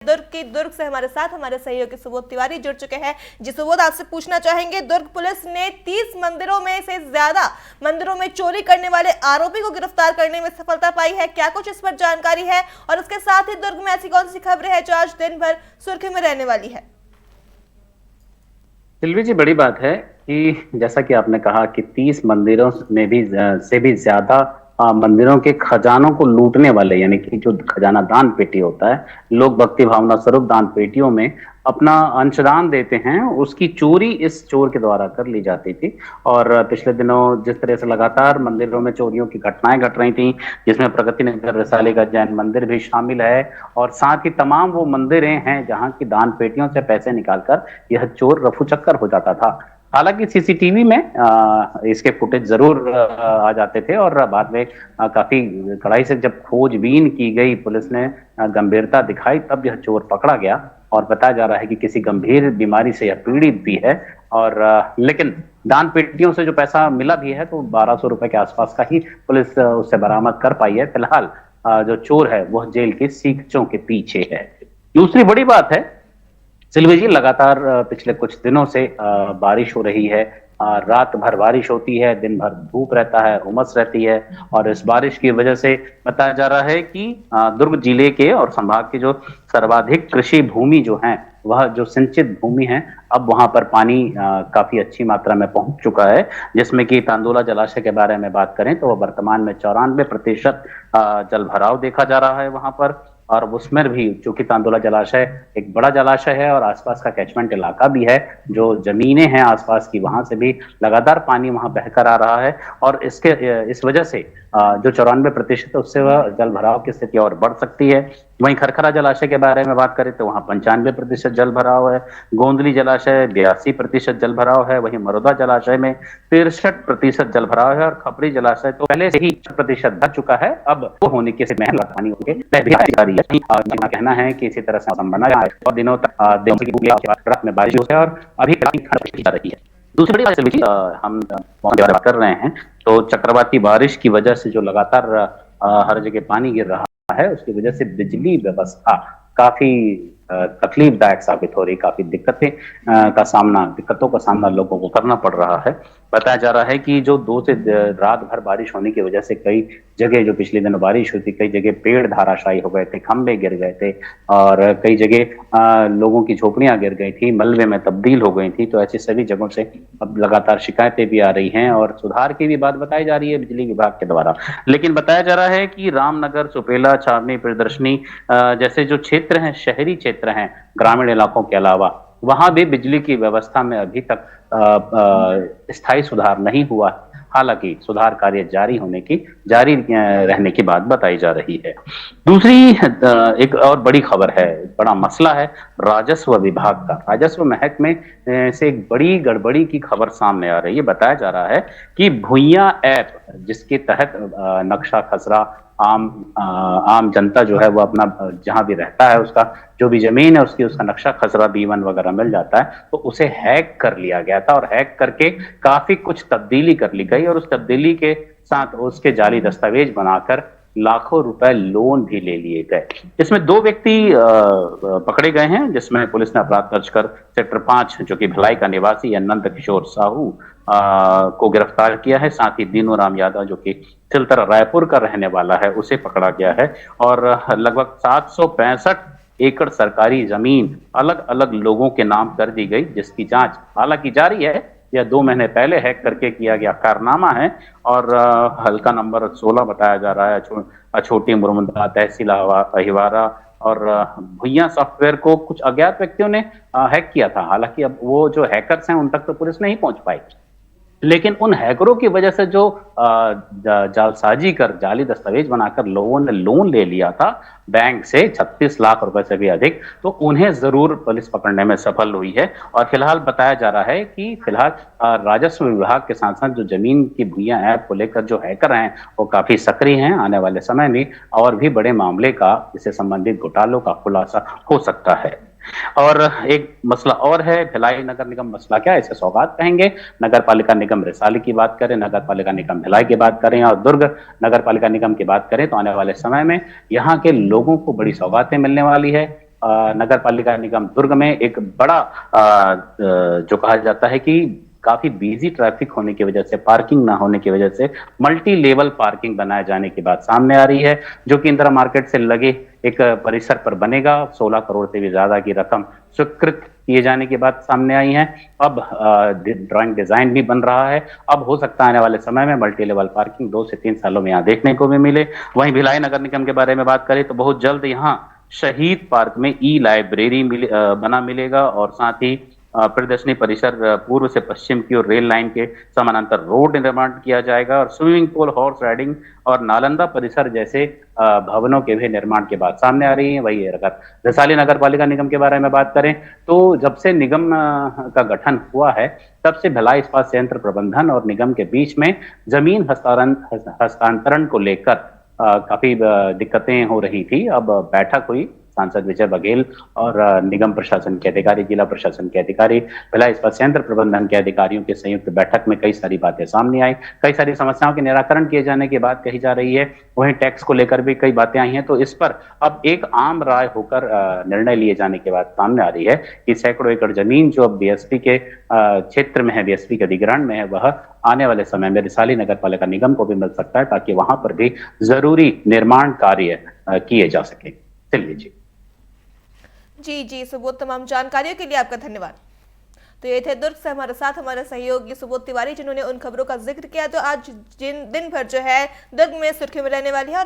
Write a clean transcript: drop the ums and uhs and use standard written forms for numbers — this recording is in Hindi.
दुर्ग से हमारे साथ हमारे सहयोगी सुबोध तिवारी जुड़ चुके हैं। जी सुबोध, आपसे पूछना चाहेंगे, दुर्ग पुलिस ने 30 मंदिरों में से ज्यादा मंदिरों में चोरी करने वाले आरोपी को गिरफ्तार करने में सफलता पाई है। क्या कुछ इस पर जानकारी है और उसके साथ ही दुर्ग में ऐसी कौन सी खबरें हैं जो आज दिन भर सुर्खी में रहने वाली है? सिल्वी जी, बड़ी बात है कि जैसा कि आपने कहा कि 30 मंदिरों में भी से भी ज्यादा मंदिरों के खजानों को लूटने वाले, यानी कि जो खजाना दान पेटी होता है, लोग भक्ति भावना स्वरूप दान पेटियों में अपना अंशदान देते हैं, उसकी चोरी इस चोर के द्वारा कर ली जाती थी। और पिछले दिनों जिस तरह से लगातार मंदिरों में चोरियों की घटनाएं घट रही थी, जिसमें प्रगति नगर रिसालीगंज जैन मंदिर भी शामिल है, और साथ ही तमाम वो मंदिरें हैं जहां की दान पेटियों से पैसे निकालकर यह चोर रफू चक्कर हो जाता था। हालांकि सीसीटीवी में इसके फुटेज जरूर आ जाते थे, और बाद में काफी कड़ाई से जब खोजबीन की गई, पुलिस ने गंभीरता दिखाई, तब यह चोर पकड़ा गया। और बताया जा रहा है कि किसी गंभीर बीमारी से यह पीड़ित भी है। और लेकिन दान पेटियों से जो पैसा मिला भी है, तो 1200 रुपए के आसपास का ही पुलिस उससे बरामद कर पाई है। फिलहाल जो चोर है वह जेल के सीखचों के पीछे है। दूसरी बड़ी बात है सिल्वी जी, लगातार पिछले कुछ दिनों से बारिश हो रही है। रात भर बारिश होती है, दिन भर धूप रहता है, उमस रहती है। और इस बारिश की वजह से बताया जा रहा है कि दुर्ग जिले के और संभाग के जो सर्वाधिक कृषि भूमि जो है, वह जो सिंचित भूमि है, अब वहां पर पानी काफी अच्छी मात्रा में पहुंच चुका है। जिसमें कि तांदुला जलाशय के बारे में बात करें तो वह वर्तमान में 94% जल भराव देखा जा रहा है वहां पर। और उसमें भी चूंकि तांदुला जलाशय एक बड़ा जलाशय है और आसपास का कैचमेंट इलाका भी है, जो जमीनें हैं आसपास की, वहां से भी लगातार पानी वहां बहकर आ रहा है। और इस वजह से जो 94% है, उससे वह जल भराव की स्थिति और बढ़ सकती है। वहीं खरखरा जलाशय के बारे में बात करें तो वहां 95% जल भराव है। गोंदली जलाशय 82% जल भराव है। वहीं मरोदा जलाशय में 63% जल भराव है। और खपरी जलाशय तो पहले से ही 60% भर चुका है, अब वो होने के पानी होके कहना है कि इसी तरह से मौसम बना रहा है और दिनों तक में बारिश है और अभी जा रही है। दूसरी बड़ी बात हम बात कर रहे हैं, तो चक्रवाती बारिश की वजह से जो लगातार हर जगह पानी गिर रहा है, उसकी वजह से बिजली व्यवस्था काफी तकलीफदायक साबित हो रही। काफी दिक्कतों का सामना लोगों को करना पड़ रहा है। बताया जा रहा है कि जो 2 से रात भर बारिश होने की वजह से कई जगह जो पिछले दिनों बारिश हुई थी, कई जगह पेड़ धाराशायी हो गए थे, खंभे गिर गए थे, और कई जगह लोगों की झोपड़ियां गिर गई थी, मलबे में तब्दील हो गई थी। तो ऐसी सभी जगहों से अब लगातार शिकायतें भी आ रही हैं और सुधार की भी बात बताई जा रही है बिजली विभाग के द्वारा। लेकिन बताया जा रहा है कि रामनगर, सुपेला, छावनी, प्रियदर्शनी जैसे जो क्षेत्र हैं, शहरी क्षेत्र हैं, ग्रामीण इलाकों के अलावा, वहां भी बिजली की व्यवस्था में अभी तक स्थायी सुधार नहीं हुआ। हालांकि सुधार कार्य जारी रहने की बात बताई जा रही है। दूसरी एक और बड़ी खबर है, बड़ा मसला है राजस्व विभाग का। राजस्व महकमे से एक बड़ी गड़बड़ी की खबर सामने आ रही है। बताया जा रहा है कि भुइयां ऐप, जिसके तहत नक्शा खसरा आम जनता जो है वो अपना जहां भी रहता है, उसका जो भी जमीन है उसका नक्शा खसरा B1 वगैरह मिल जाता है, तो उसे हैक कर लिया गया था। और हैक करके काफी कुछ तब्दीली कर ली गई, और उस तब्दीली के साथ उसके जाली दस्तावेज बनाकर लाखों रुपए लोन भी ले लिए गए। इसमें 2 व्यक्ति पकड़े गए हैं, जिसमें पुलिस ने अपराध दर्ज कर सेक्टर 5 जो कि भिलाई का निवासी अनंत किशोर साहू को गिरफ्तार किया है। साथ ही दीनू राम यादव जो कि चिलतर रायपुर का रहने वाला है, उसे पकड़ा गया है। और लगभग 765 एकड़ सरकारी जमीन अलग अलग लोगों के नाम कर दी गई, जिसकी जांच हालांकि जारी है। यह 2 महीने पहले हैक करके किया गया कारनामा है। और हल्का नंबर 16 बताया जा रहा है। छोटी मुरमुंदा, तहसील अहिवारा और भुइयां सॉफ्टवेयर को कुछ अज्ञात व्यक्तियों ने हैक किया था। हालांकि अब वो जो हैकर्स हैं उन तक तो पुलिस नहीं पहुंच पाई, लेकिन उन हैकरों की वजह से जो जालसाजी कर जाली दस्तावेज बनाकर लोगों ने लोन ले लिया था बैंक से 36 लाख रुपए से भी अधिक, तो उन्हें जरूर पुलिस पकड़ने में सफल हुई है। और फिलहाल बताया जा रहा है कि फिलहाल राजस्व विभाग के साथ साथ जो जमीन की भुइयां ऐप को लेकर जो हैकर हैं वो काफी सक्रिय हैं। आने वाले समय में और भी बड़े मामले का, इससे संबंधित घोटालों का खुलासा हो सकता है। और एक मसला और है, भिलाई नगर निगम मसला क्या है, इसे सौगात कहेंगे। नगर पालिका निगम रिसाली की बात करें, नगर पालिका निगम भिलाई की बात करें और दुर्ग नगर पालिका निगम की बात करें, तो आने वाले समय में यहाँ के लोगों को बड़ी सौगातें मिलने वाली है। नगर पालिका निगम दुर्ग में एक बड़ा जो कहा जाता है कि काफी बिजी ट्रैफिक होने की वजह से, पार्किंग ना होने की वजह से मल्टी लेवल पार्किंग बनाए जाने की बात सामने आ रही है, जो कि इंदिरा मार्केट से लगे एक परिसर पर बनेगा। 16 करोड़ से भी ज्यादा की रकम स्वीकृत किए जाने की बात सामने आई है। अब ड्राइंग डिजाइन भी बन रहा है। अब हो सकता है आने वाले समय में मल्टी लेवल पार्किंग 2 से 3 सालों में यहाँ देखने को भी मिले। वहीं भिलाई नगर निगम के बारे में बात करें तो बहुत जल्द यहाँ शहीद पार्क में ई लाइब्रेरी बना मिलेगा, और साथ ही प्रदर्शनी परिसर पूर्व से पश्चिम की ओर रेल लाइन के समानांतर रोड निर्माण किया जाएगा, और स्विमिंग पूल, हॉर्स राइडिंग और नालंदा परिसर जैसे भवनों के भी निर्माण की बात सामने आ रही है। वही अगर वैशाली नगर पालिका निगम के बारे में बात करें तो जब से निगम का गठन हुआ है तब से भिलाई इस्पात संयंत्र प्रबंधन और निगम के बीच में जमीन हस्तांतरण को लेकर काफी दिक्कतें हो रही थी। अब बैठक हुई, सांसद विजय बघेल और निगम प्रशासन के अधिकारी, जिला प्रशासन के अधिकारी, भिलाई इस्पात संयंत्र प्रबंधन के अधिकारियों की संयुक्त बैठक में कई सारी बातें सामने आई। कई सारी समस्याओं के निराकरण किए जाने की बात कही जा रही है। वहीं टैक्स को लेकर भी कई बातें आई हैं, तो इस पर अब एक आम राय होकर निर्णय लिए जाने की बात सामने आ रही है कि सैकड़ों एकड़ जमीन जो अब बीएसपी के क्षेत्र में है, बीएसपी के अधिग्रहण में है, वह आने वाले समय में वैशाली नगर पालिका निगम को भी मिल सकता है, ताकि वहां पर भी जरूरी निर्माण कार्य किए जा सके। चलिए जी जी सुबोध, तमाम जानकारियों के लिए आपका धन्यवाद। तो ये थे दुर्ग से हमारे साथ हमारे सहयोगी सुबोध तिवारी, जिन्होंने उन खबरों का जिक्र किया जो आज दिन भर जो है दुर्ग में सुर्खियों में रहने वाली है।